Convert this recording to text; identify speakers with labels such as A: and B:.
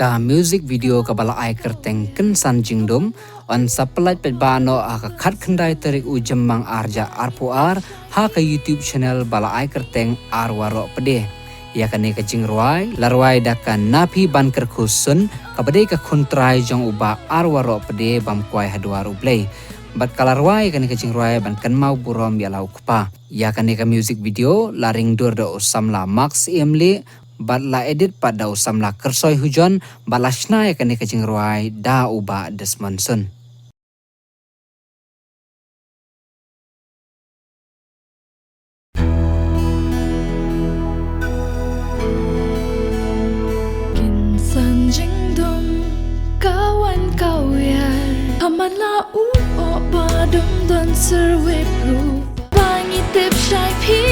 A: ka music video ka bala ai kerteng kensan jingdom on saplat pet bano aka khat khandai tarik ujemmang arja arpuar ha ka YouTube channel bala ai kerteng arwaro pede ya kane ka jingrwai larwai dakan napi banker khusun kabade ka khuntrai jong uba arwaro pede bam kwai hadwaru play bat kalarwai kane ka jingrwai ban kan mau burom ya lau kupa ya kane ka music video laring dur do samla max emle bat la edit pada usamla kersoi hujon balasna ya kane ka jingrwai da uba desmonsun
B: kawan kau ya Hamala u o ba dum don serwe pro Bangi tip shai pi